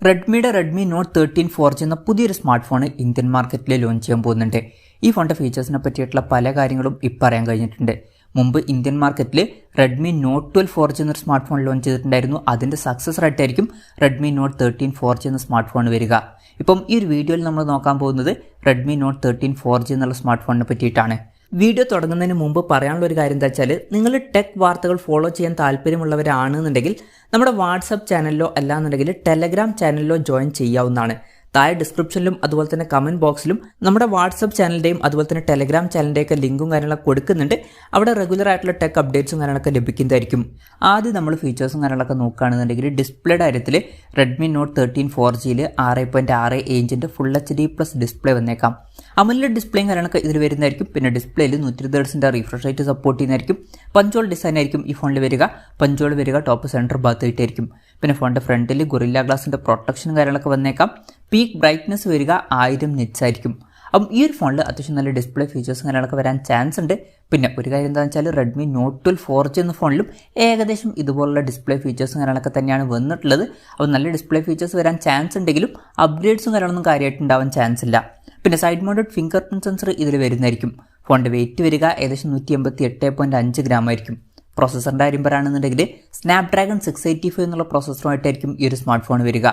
Redmi note 13 4G എന്ന പുതിയൊരു smart phone Indian മാർക്കറ്റിൽ ലോഞ്ച് ചെയ്യാൻ പോകുന്നുണ്ട്. ഈ ഫോണിൻ്റെ ഫീച്ചേഴ്സിനെ പറ്റിയിട്ടുള്ള പല കാര്യങ്ങളും ഇപ്പോൾ അറിയാൻ കഴിഞ്ഞിട്ടുണ്ട്. മുമ്പ് ഇന്ത്യൻ മാർക്കറ്റിൽ റെഡ്മി നോട്ട് 12 4G എന്നൊരു സ്മാർട്ട് ഫോൺ ലോഞ്ച് ചെയ്തിട്ടുണ്ടായിരുന്നു. അതിൻ്റെ സക്സസ് ആയിട്ടായിരിക്കും റെഡ്മി നോട്ട് 13 4G എന്ന സ്മാർട്ട് ഫോൺ വരിക. ഇപ്പം ഈ ഒരു വീഡിയോയിൽ നമ്മൾ നോക്കാൻ പോകുന്നത് റെഡ്മി നോട്ട് 13 4G എന്നുള്ള സ്മാർട്ട് ഫോണിനെ പറ്റിയിട്ടാണ്. വീഡിയോ തുടങ്ങുന്നതിന് മുമ്പ് പറയാനുള്ള ഒരു കാര്യം എന്താ വെച്ചാൽ, നിങ്ങൾ ടെക് വാർത്തകൾ ഫോളോ ചെയ്യാൻ താല്പര്യമുള്ളവരാണെന്നുണ്ടെങ്കിൽ നമ്മുടെ വാട്സപ്പ് ചാനലിലോ അല്ലാന്നുണ്ടെങ്കിൽ ടെലഗ്രാം ചാനലിലോ ജോയിൻ ചെയ്യാവുന്നതാണ്. താഴെ ഡിസ്ക്രിപ്ഷനിലും അതുപോലെ തന്നെ കമൻറ്റ് ബോക്സിലും നമ്മുടെ വാട്സപ്പ് ചാനലിൻ്റെയും അതുപോലെ തന്നെ ടെലഗ്രാം ചാനലിൻ്റെയൊക്കെ ലിങ്കും കാര്യങ്ങളൊക്കെ കൊടുക്കുന്നുണ്ട്. അവിടെ റെഗുലർ ആയിട്ടുള്ള ടെക് അപ്ഡേറ്റ്സും കാര്യങ്ങളൊക്കെ ലഭിക്കുന്നതായിരിക്കും. ആദ്യം നമ്മൾ ഫീച്ചേഴ്സും കാര്യങ്ങളൊക്കെ നോക്കുകയാണെന്നുണ്ടെങ്കിൽ ഡിസ്പ്ലേയുടെ കാര്യത്തിൽ റെഡ്മി നോട്ട് 13 4Gയിൽ 6.6 ഇഞ്ചിൻ്റെ ഫുൾ HD+ ഡിസ്പ്ലേ വന്നേക്കാം. അമോലെഡ് ഡിസ്പ്ലേയും കാര്യങ്ങളൊക്കെ ഇതിൽ വരുന്നതായിരിക്കും. പിന്നെ ഡിസ്പ്ലേയിൽ 120 Hz റിഫ്രഷ് റേറ്റ് സപ്പോർട്ട് ചെയ്യുന്നതായിരിക്കും. പഞ്ചോൾ ഡിസൈൻ ആയിരിക്കും ഈ ഫോണിൽ വരിക. പഞ്ചോൾ വരിക ടോപ്പ് സെൻറ്റർ ഭാഗത്തായിട്ടായിരിക്കും. പിന്നെ ഫോണിൻ്റെ ഫ്രണ്ടിൽ ഗൊറില്ല ഗ്ലാസിൻ്റെ പ്രൊട്ടക്ഷൻ കാര്യങ്ങളൊക്കെ വന്നേക്കാം. പീക്ക് ബ്രൈറ്റ്നസ് വരിക 1000 nits ആയിരിക്കും. അപ്പം ഈ ഒരു ഫോണിൽ അത്യാവശ്യം നല്ല ഡിസ്പ്ലേ ഫീച്ചേഴ്സും കാര്യങ്ങളൊക്കെ വരാൻ ചാൻസ് ഉണ്ട്. പിന്നെ ഒരു കാര്യം എന്താണെന്ന് വെച്ചാൽ റെഡ്മി നോട്ട് 12 4G എന്ന ഫോണിലും ഏകദേശം ഇതുപോലുള്ള ഡിസ്പ്ലേ ഫീച്ചേഴ്സും കാര്യങ്ങളൊക്കെ തന്നെയാണ് വന്നിട്ടുള്ളത്. അപ്പോൾ നല്ല ഡിസ്പ്ലേ ഫീച്ചേഴ്സ് വരാൻ ചാൻസ് ഉണ്ടെങ്കിലും അപ്ഗ്രേഡ്സും കാര്യങ്ങളൊന്നും കാര്യമായിട്ട് ഉണ്ടാവാൻ ചാൻസ് ഇല്ല. പിന്നെ side mounted finger print sensor ഇതിൽ വരുന്നതായിരിക്കും. ഫോണിൻ്റെ വെയിറ്റ് വരിക ഏകദേശം 188.5 ഗ്രാം ആയിരിക്കും. പ്രോസസ്സറിൻ്റെ കാര്യം പറയുകയാണെന്നുണ്ടെങ്കിൽ സ്നാപ്ഡ്രാഗൺ 685 എന്നുള്ള പ്രോസസ്സറുമായിട്ടായിരിക്കും ഈ ഒരു സ്മാർട്ട് ഫോൺ വരിക.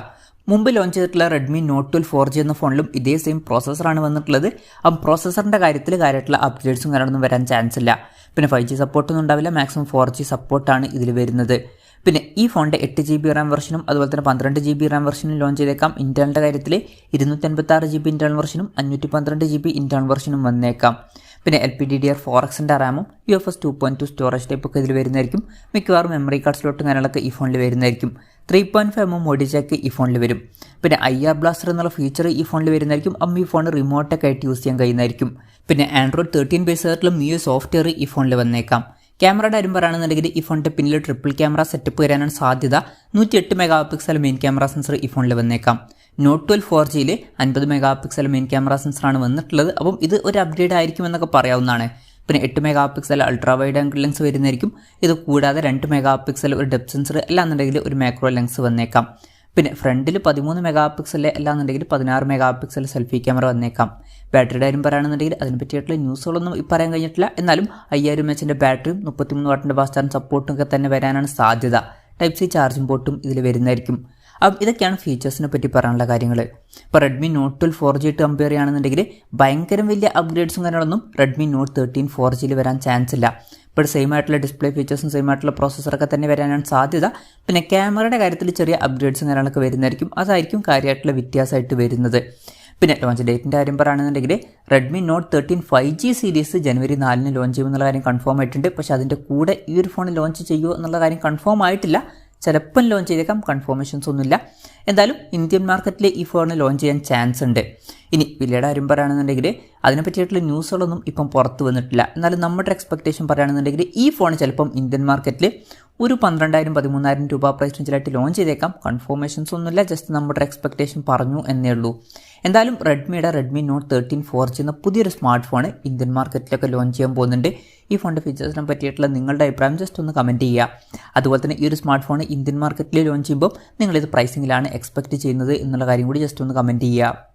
മുമ്പ് ലോഞ്ച് ചെയ്തിട്ടുള്ള റെഡ്മി നോട്ട് 12 4G എന്ന ഫോണിലും ഇതേ സെയിം പ്രോസസ്സറാണ് വന്നിട്ടുള്ളത്. അപ്പം പ്രോസസ്സറിൻ്റെ കാര്യമായിട്ടുള്ള അപ്ഗ്രേഡ്സും കാര്യങ്ങളൊന്നും വരാൻ ചാൻസ് ഇല്ല. പിന്നെ 5G സപ്പോർട്ടൊന്നും ഉണ്ടാവില്ല. മാക്സിമം 4G സപ്പോർട്ടാണ് ഇതിൽ വരുന്നത്. പിന്നെ ഈ ഫോണിൻ്റെ 8GB റാം വെർഷനും അതുപോലെ തന്നെ 12GB റാം വെർഷനും ലോഞ്ച് ചെയ്തേക്കാം. ഇൻറ്റേർണലിൻ്റെ കാര്യത്തിൽ 256GB ഇൻറ്റേർണൽ വെർഷനും 512GB ഇൻറ്റേർണൽ വെർഷനും വന്നേക്കാം. പിന്നെ LPDDR4Xൻ്റെ റാമും UFS 2.2 സ്റ്റോറേജ് ടൈപ്പൊക്കെ ഇതിൽ വരുന്നതായിരിക്കും. മിക്കവാറും മെമ്മറി കാർഡ് സ്ലോട്ടും കാര്യങ്ങളൊക്കെ ഈ ഫോണിൽ വരുന്നതായിരിക്കും. 3.5mm മോഡി ജാക്ക് ഈ ഫോണിൽ വരും. പിന്നെ IR ബ്ലാസ്റ്റർ എന്നുള്ള ഫീച്ചർ ഈ ഫോണിൽ വരുന്നതായിരിക്കും. ഈ ഫോൺ റിമോട്ടൊക്കെ ആയിട്ട് യൂസ് ചെയ്യാൻ കഴിയുന്നതായിരിക്കും. പിന്നെ Android 13 ബേസ് ആയിട്ടുള്ള MIUI സോഫ്റ്റ്വെയർ ഈ ഫോണിൽ വന്നേക്കാം. ക്യാമറയുടെ കാര്യം പറയുകയാണെന്നുണ്ടെങ്കിൽ ഈ ഫോണിൻ്റെ പിന്നിൽ ട്രിപ്പിൾ ക്യാമറ സെറ്റപ്പ് വരാനാണ് സാധ്യത. 108 MP മെയിൻ ക്യാമറ സെൻസർ ഈ ഫോണിൽ വന്നേക്കാം. നോട്ട് 12 4Gയിൽ 50 MP മെയിൻ ക്യാമറ സെൻസറാണ് വന്നിട്ടുള്ളത്. അപ്പം ഇത് ഒരു അപ്ഗ്രേഡ് ആയിരിക്കും എന്നൊക്കെ പറയാവുന്നതാണ്. പിന്നെ 8 MP ultra wide angle lens വരുന്നതായിരിക്കും. ഇത് കൂടാതെ 2 MP ഒരു ഡെപ്ത് സെൻസർ അല്ലാന്നുണ്ടെങ്കിൽ ഒരു മാക്രോ ലെൻസ് വന്നേക്കാം. പിന്നെ ഫ്രണ്ടിൽ 13 MP അല്ലാന്നുണ്ടെങ്കിൽ 16 MP സെൽഫി ക്യാമറ വന്നേക്കാം. ബാറ്ററിയുടെ കാര്യം പറയുകയാണെന്നുണ്ടെങ്കിൽ അതിനെ പറ്റിയിട്ടുള്ള ന്യൂസുകളൊന്നും പറയാൻ കഴിഞ്ഞിട്ടില്ല. എന്നാലും 5000 mAhൻ്റെ ബാറ്ററിയും 33 വാട്ടിൻ്റെ ഫാസ്റ്റ് ചാർജിങ് സപ്പോർട്ടും ഒക്കെ തന്നെ വരാനാണ് സാധ്യത. Type-C ചാർജിംഗ് പോർട്ടും ഇതിൽ വരുന്നതായിരിക്കും. അപ്പം ഇതൊക്കെയാണ് ഫീച്ചേഴ്സിനെ പറ്റി പറയാനുള്ള കാര്യങ്ങൾ. ഇപ്പോൾ റെഡ്മി നോട്ട് 12 4G ആയിട്ട് കമ്പയർ ചെയ്യുകയാണെന്നുണ്ടെങ്കിൽ ഭയങ്കര വലിയ അപ്ഗ്രേഡ്സും കാര്യങ്ങളൊന്നും റെഡ്മി നോട്ട് 13 4Gയിൽ വരാൻ ചാൻസ് ഇല്ല. ഇപ്പോൾ സെയിം ആയിട്ടുള്ള ഡിസ്പ്ലേ ഫീച്ചേഴ്സും സെയിം ആയിട്ടുള്ള പ്രോസസ്സറൊക്കെ തന്നെ വരാനാണ് സാധ്യത. പിന്നെ ക്യാമറയുടെ കാര്യത്തിൽ ചെറിയ അപ്ഗ്രേഡ്സും കാര്യങ്ങളൊക്കെ വരുന്നതായിരിക്കും. അതായിരിക്കും കാര്യമായിട്ടുള്ള വ്യത്യാസമായിട്ട് വരുന്നത്. പിന്നെ ലോഞ്ച് ഡേറ്റിൻ്റെ കാര്യം പറയുകയാണെന്നുണ്ടെങ്കിൽ റെഡ്മി നോട്ട് 13 5G സീരീസ് ജനുവരി 4 ലോഞ്ച് ചെയ്യുമെന്നുള്ള കാര്യം കൺഫേം ആയിട്ടുണ്ട്. പക്ഷേ അതിൻ്റെ കൂടെ ഈ ഒരു ഫോൺ ലോഞ്ച് ചെയ്യുമോ എന്നുള്ള കാര്യം കൺഫേം ആയിട്ടില്ല. ചിലപ്പം ലോഞ്ച് ചെയ്തേക്കാം, കൺഫർമേഷൻസ് ഒന്നുമില്ല. എന്തായാലും ഇന്ത്യൻ മാർക്കറ്റിൽ ഈ ഫോൺ ലോഞ്ച് ചെയ്യാൻ ചാൻസ് ഉണ്ട്. ഇനി വിലയുടെ കാര്യം പറയുകയാണെന്നുണ്ടെങ്കിൽ അതിനെ പറ്റിയിട്ടുള്ള ന്യൂസുകളൊന്നും ഇപ്പം പുറത്ത് വന്നിട്ടില്ല. എന്നാലും നമ്മുടെ എക്സ്പെക്ടേഷൻ പറയുകയാണെന്നുണ്ടെങ്കിൽ ഈ ഫോൺ ചിലപ്പം ഇന്ത്യൻ മാർക്കറ്റിൽ ഒരു 12,000-13,000 രൂപ പ്രൈസ് റേഞ്ചിലായിട്ട് ലോഞ്ച് ചെയ്തേക്കാം. കൺഫർമേഷൻസ് ഒന്നുമില്ല, ജസ്റ്റ് നമ്മുടെ എക്സ്പെക്ടേഷൻ പറഞ്ഞു എന്നേ ഉള്ളൂ. എന്തായാലും റെഡ്മി നോട്ട് 13 4G എന്ന പുതിയൊരു സ്മാർട്ട് ഫോൺ ഇന്ത്യൻ മാർക്കറ്റിലൊക്കെ ലോഞ്ച് ചെയ്യാൻ പോകുന്നുണ്ട്. ഈ ഫോണിൻ്റെ ഫീച്ചേഴ്സിനെ പറ്റിയിട്ടുള്ള നിങ്ങളുടെ അഭിപ്രായം ജസ്റ്റ് ഒന്ന് കമൻറ്റ് ചെയ്യുക. അതുപോലെ തന്നെ ഈ ഒരു സ്മാർട്ട് ഫോൺ ഇന്ത്യൻ മാർക്കറ്റിൽ ലോഞ്ച് ചെയ്യുമ്പോൾ നിങ്ങളിത് പ്രൈസിങ്ങിലാണ് എക്സ്പെക്റ്റ് ചെയ്യുന്നത് എന്നുള്ള കാര്യം കൂടി ജസ്റ്റ് ഒന്ന് കമൻറ്റ് ചെയ്യുക.